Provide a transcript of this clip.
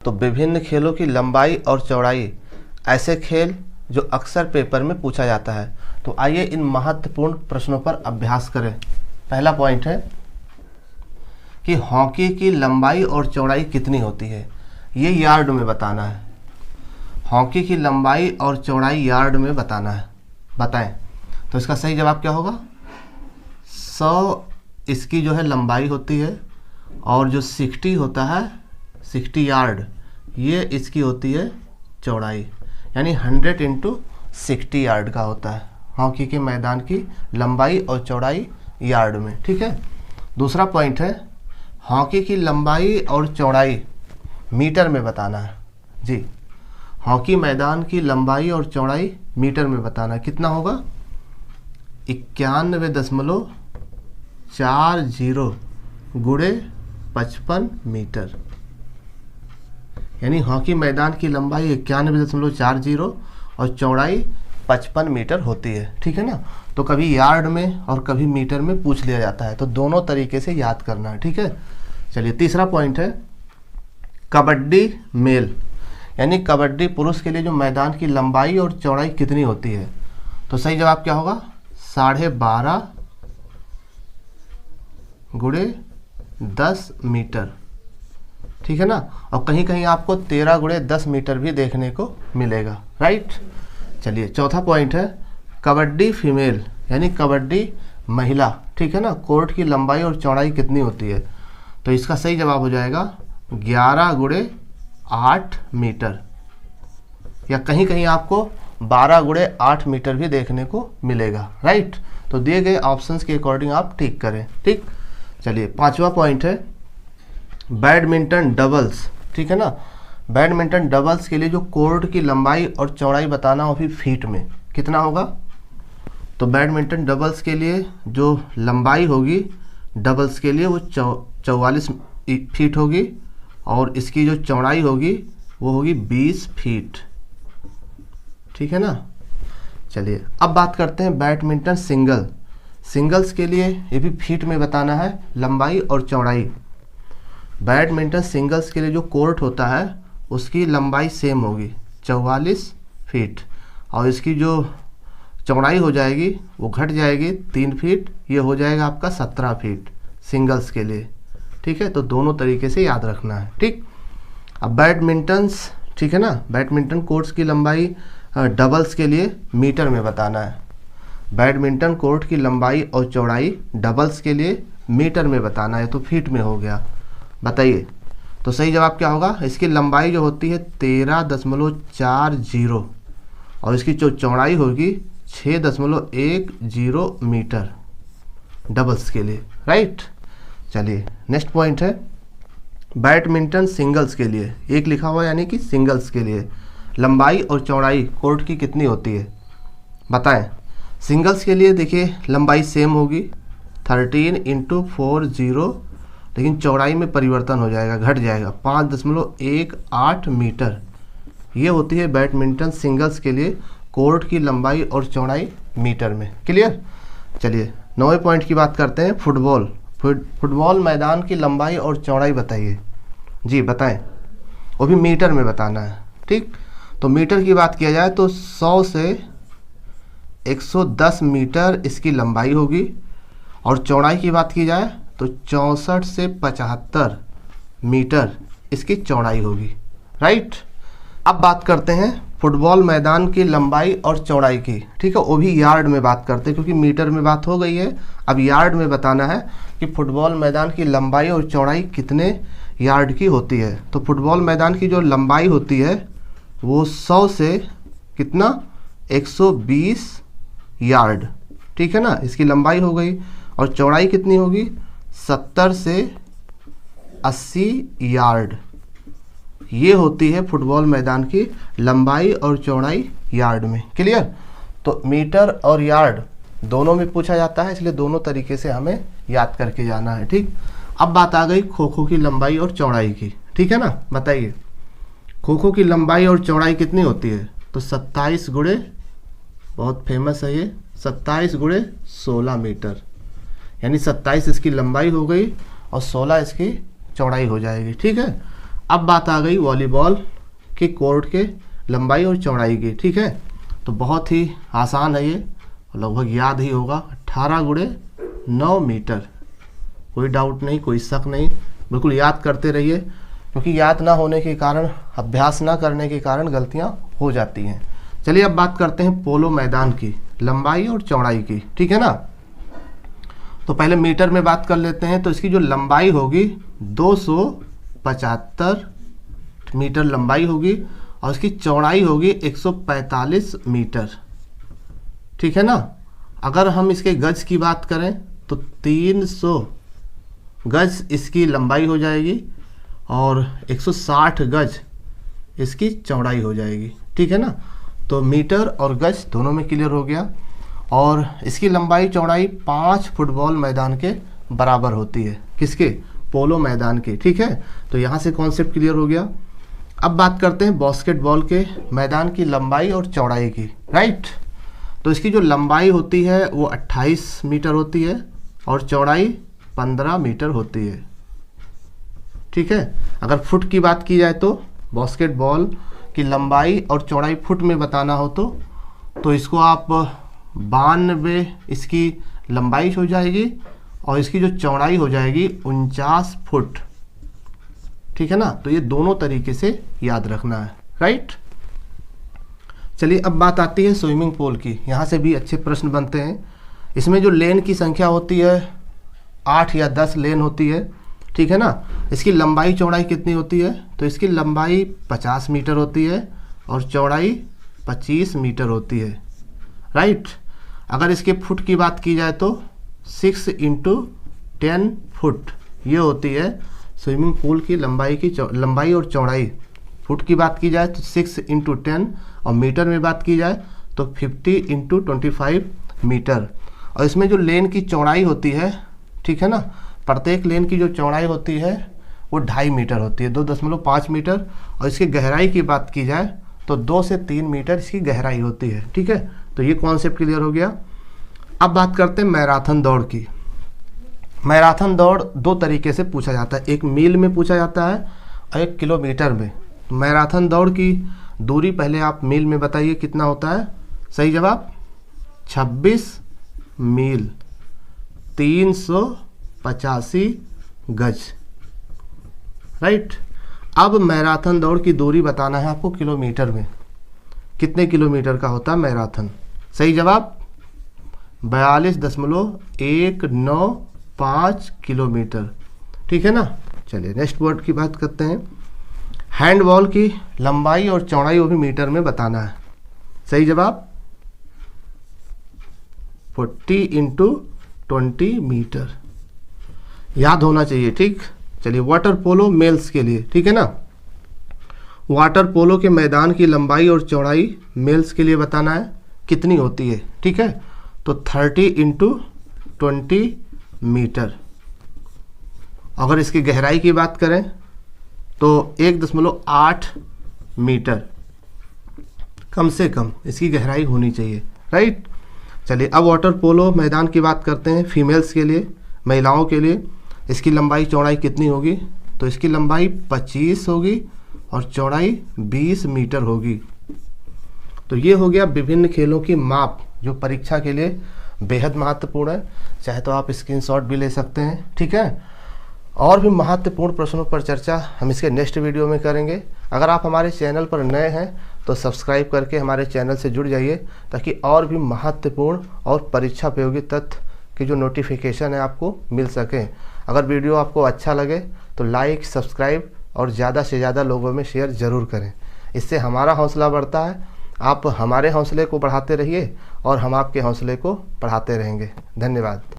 तो विभिन्न खेलों की लंबाई और चौड़ाई, ऐसे खेल जो अक्सर पेपर में पूछा जाता है। तो आइए इन महत्वपूर्ण प्रश्नों पर अभ्यास करें। पहला पॉइंट है कि हॉकी की लंबाई और चौड़ाई कितनी होती है, ये यार्ड में बताना है। हॉकी की लंबाई और चौड़ाई यार्ड में बताना है, बताएं। तो इसका सही जवाब क्या होगा? 100 इसकी जो है लंबाई होती है और जो 60 होता है 60 यार्ड, ये इसकी होती है चौड़ाई, यानी 100 इंटू 60 यार्ड का होता है हॉकी के मैदान की लंबाई और चौड़ाई यार्ड में। ठीक है। दूसरा पॉइंट है हॉकी की लंबाई और चौड़ाई मीटर में बताना है। जी, हॉकी मैदान की लंबाई और चौड़ाई मीटर में बताना है। कितना होगा? 91.40 गुणे 55 मीटर, यानी हॉकी मैदान की लंबाई 91.40 और चौड़ाई 55 मीटर होती है। ठीक है ना। तो कभी यार्ड में और कभी मीटर में पूछ लिया जाता है, तो दोनों तरीके से याद करना है। ठीक है। चलिए, तीसरा पॉइंट है कबड्डी मेल, यानी कबड्डी पुरुष के लिए जो मैदान की लंबाई और चौड़ाई कितनी होती है। तो सही जवाब क्या होगा? 12.5 गुणे 10 मीटर। ठीक है ना। और कहीं कहीं आपको 13 गुणे 10 मीटर भी देखने को मिलेगा। राइट। चलिए, चौथा पॉइंट है कबड्डी फीमेल, यानी कबड्डी महिला। ठीक है ना। कोर्ट की लंबाई और चौड़ाई कितनी होती है? तो इसका सही जवाब हो जाएगा 11 गुणे 8 मीटर, या कहीं कहीं आपको 12 गुणे 8 मीटर भी देखने को मिलेगा। राइट। तो दिए गए ऑप्शंस के अकॉर्डिंग आप ठीक करें। ठीक। चलिए, पांचवा पॉइंट है बैडमिंटन डबल्स। ठीक है ना। बैडमिंटन डबल्स के लिए जो कोर्ट की लंबाई और चौड़ाई बताना हो, फिर फीट में कितना होगा? तो बैडमिंटन डबल्स के लिए जो लंबाई होगी डबल्स के लिए वो 44 फीट होगी, और इसकी जो चौड़ाई होगी वो होगी 20 फीट। ठीक है ना। चलिए, अब बात करते हैं बैडमिंटन सिंगल्स के लिए, ये भी फीट में बताना है लंबाई और चौड़ाई। बैडमिंटन सिंगल्स के लिए जो कोर्ट होता है उसकी लंबाई सेम होगी 44 फीट, और इसकी जो चौड़ाई हो जाएगी वो घट जाएगी 3 फीट, ये हो जाएगा आपका 17 फीट सिंगल्स के लिए। ठीक है। तो दोनों तरीके से याद रखना है। ठीक। अब बैडमिंटन्स, ठीक है ना, बैडमिंटन कोर्ट्स की लंबाई डबल्स के लिए मीटर में बताना है। बैडमिंटन कोर्ट की लंबाई और चौड़ाई डबल्स के लिए मीटर में बताना है, तो फीट में हो गया। बताइए, तो सही जवाब क्या होगा? इसकी लंबाई जो होती है 13.40 और इसकी जो चौड़ाई होगी 6.10 मीटर डबल्स के लिए। राइट। चलिए, नेक्स्ट पॉइंट है बैडमिंटन सिंगल्स के लिए, एक लिखा हुआ यानी कि सिंगल्स के लिए लंबाई और चौड़ाई कोर्ट की कितनी होती है, बताएं। सिंगल्स के लिए देखिए लंबाई सेम होगी 13 इंटू 40, लेकिन चौड़ाई में परिवर्तन हो जाएगा, घट जाएगा 5.18 मीटर। ये होती है बैडमिंटन सिंगल्स के लिए कोर्ट की लंबाई और चौड़ाई मीटर में। क्लियर। चलिए, 9वें पॉइंट की बात करते हैं फुटबॉल मैदान की लंबाई और चौड़ाई बताइए। जी बताएं, वो भी मीटर में बताना है। ठीक। तो मीटर की बात किया जाए तो 100 से 110 मीटर इसकी लंबाई होगी, और चौड़ाई की बात की जाए तो 64 से 75 मीटर इसकी चौड़ाई होगी। राइट। अब बात करते हैं फुटबॉल मैदान की लंबाई और चौड़ाई की। ठीक है। वो भी यार्ड में बात करते हैं, क्योंकि मीटर में बात हो गई है, अब यार्ड में बताना है कि फुटबॉल मैदान की लंबाई और चौड़ाई कितने यार्ड की होती है। तो फुटबॉल मैदान की जो लंबाई होती है वो 100 से कितना 120 यार्ड। ठीक है ना, इसकी लंबाई हो गई, और चौड़ाई कितनी होगी 70 से 80 यार्ड। ये होती है फुटबॉल मैदान की लंबाई और चौड़ाई यार्ड में। क्लियर। तो मीटर और यार्ड दोनों में पूछा जाता है, इसलिए दोनों तरीके से हमें याद करके जाना है। ठीक। अब बात आ गई खो खो की लंबाई और चौड़ाई की। ठीक है ना। बताइए, खो खो की लंबाई और चौड़ाई कितनी होती है? तो 27 गुणे, बहुत फेमस है ये, 27 गुणे 16 मीटर, यानी 27 इसकी लंबाई हो गई और 16 इसकी चौड़ाई हो जाएगी। ठीक है। अब बात आ गई वॉलीबॉल के कोर्ट के लंबाई और चौड़ाई की। ठीक है, तो बहुत ही आसान है ये, लगभग याद ही होगा। 18x9 मीटर, कोई डाउट नहीं, कोई शक नहीं, बिल्कुल याद करते रहिए, क्योंकि याद ना होने के कारण, अभ्यास ना करने के कारण गलतियां हो जाती हैं। चलिए अब बात करते हैं पोलो मैदान की लंबाई और चौड़ाई की। ठीक है ना, तो पहले मीटर में बात कर लेते हैं। तो इसकी जो लंबाई होगी 275 मीटर लंबाई होगी और इसकी चौड़ाई होगी 145 मीटर। ठीक है ना, अगर हम इसके गज की बात करें तो 300 गज इसकी लंबाई हो जाएगी और 160 गज इसकी चौड़ाई हो जाएगी। ठीक है ना, तो मीटर और गज दोनों में क्लियर हो गया। और इसकी लंबाई चौड़ाई 5 फुटबॉल मैदान के बराबर होती है। किसके? पोलो मैदान के। ठीक है, तो यहाँ से कॉन्सेप्ट क्लियर हो गया। अब बात करते हैं बास्केटबॉल के मैदान की लंबाई और चौड़ाई की। राइट, तो इसकी जो लंबाई होती है वो 28 मीटर होती है और चौड़ाई 15 मीटर होती है। ठीक है, अगर फुट की बात की जाए तो बास्केटबॉल की लंबाई और चौड़ाई फुट में बताना हो तो इसको आप 92 इसकी लंबाई हो जाएगी और इसकी जो चौड़ाई हो जाएगी 49 फुट। ठीक है ना, तो ये दोनों तरीके से याद रखना है। राइट, चलिए अब बात आती है स्विमिंग पूल की। यहाँ से भी अच्छे प्रश्न बनते हैं। इसमें जो लेन की संख्या होती है 8 या 10 लेन होती है। ठीक है ना, इसकी लंबाई चौड़ाई कितनी होती है? तो इसकी लंबाई 50 मीटर होती है और चौड़ाई 25 मीटर होती है। राइट, अगर इसके फुट की बात की जाए तो 6 × 10 फुट ये होती है स्विमिंग पूल की लंबाई और चौड़ाई। फुट की बात की जाए तो 6 × 10 और मीटर में बात की जाए तो 50 × 25 मीटर। और इसमें जो लेन की चौड़ाई होती है, ठीक है ना, प्रत्येक लेन की जो चौड़ाई होती है वो 2.5 मीटर होती है, 2.5 मीटर। और इसकी गहराई की बात की जाए तो 2 से 3 मीटर इसकी गहराई होती है। ठीक है, तो ये कॉन्सेप्ट क्लियर हो गया। अब बात करते हैं मैराथन दौड़ की। मैराथन दौड़ 2 तरीके से पूछा जाता है, एक मील में पूछा जाता है और 1 किलोमीटर में। मैराथन दौड़ की दूरी पहले आप मील में बताइए कितना होता है। सही जवाब 26 मील 385 गज। राइट, अब मैराथन दौड़ की दूरी बताना है आपको किलोमीटर में। कितने किलोमीटर का होता है मैराथन? सही जवाब 42.195 किलोमीटर। ठीक है ना, चलिए नेक्स्ट वर्ड की बात करते हैं। हैंडबॉल की लंबाई और चौड़ाई वो भी मीटर में बताना है। सही जवाब 40 × 20 मीटर, याद होना चाहिए। ठीक, चलिए वाटर पोलो मेल्स के लिए। ठीक है ना, वाटर पोलो के मैदान की लंबाई और चौड़ाई मेल्स के लिए बताना है कितनी होती है। ठीक है, तो 30 × 20 मीटर। अगर इसकी गहराई की बात करें तो 1.8 मीटर कम से कम इसकी गहराई होनी चाहिए। राइट, चलिए अब वाटर पोलो मैदान की बात करते हैं फीमेल्स के लिए, महिलाओं के लिए। इसकी लंबाई चौड़ाई कितनी होगी? तो इसकी लंबाई 25 होगी और चौड़ाई 20 मीटर होगी। तो ये हो गया विभिन्न खेलों की माप जो परीक्षा के लिए बेहद महत्वपूर्ण है। चाहे तो आप स्क्रीनशॉट भी ले सकते हैं। ठीक है, और भी महत्वपूर्ण प्रश्नों पर चर्चा हम इसके नेक्स्ट वीडियो में करेंगे। अगर आप हमारे चैनल पर नए हैं तो सब्सक्राइब करके हमारे चैनल से जुड़ जाइए, ताकि और भी महत्वपूर्ण और परीक्षा उपयोगी तथ्य की जो नोटिफिकेशन है आपको मिल सके। अगर वीडियो आपको अच्छा लगे तो लाइक, सब्सक्राइब और ज़्यादा से ज़्यादा लोगों में शेयर ज़रूर करें। इससे हमारा हौसला बढ़ता है। आप हमारे हौसले को बढ़ाते रहिए और हम आपके हौसले को बढ़ाते रहेंगे। धन्यवाद।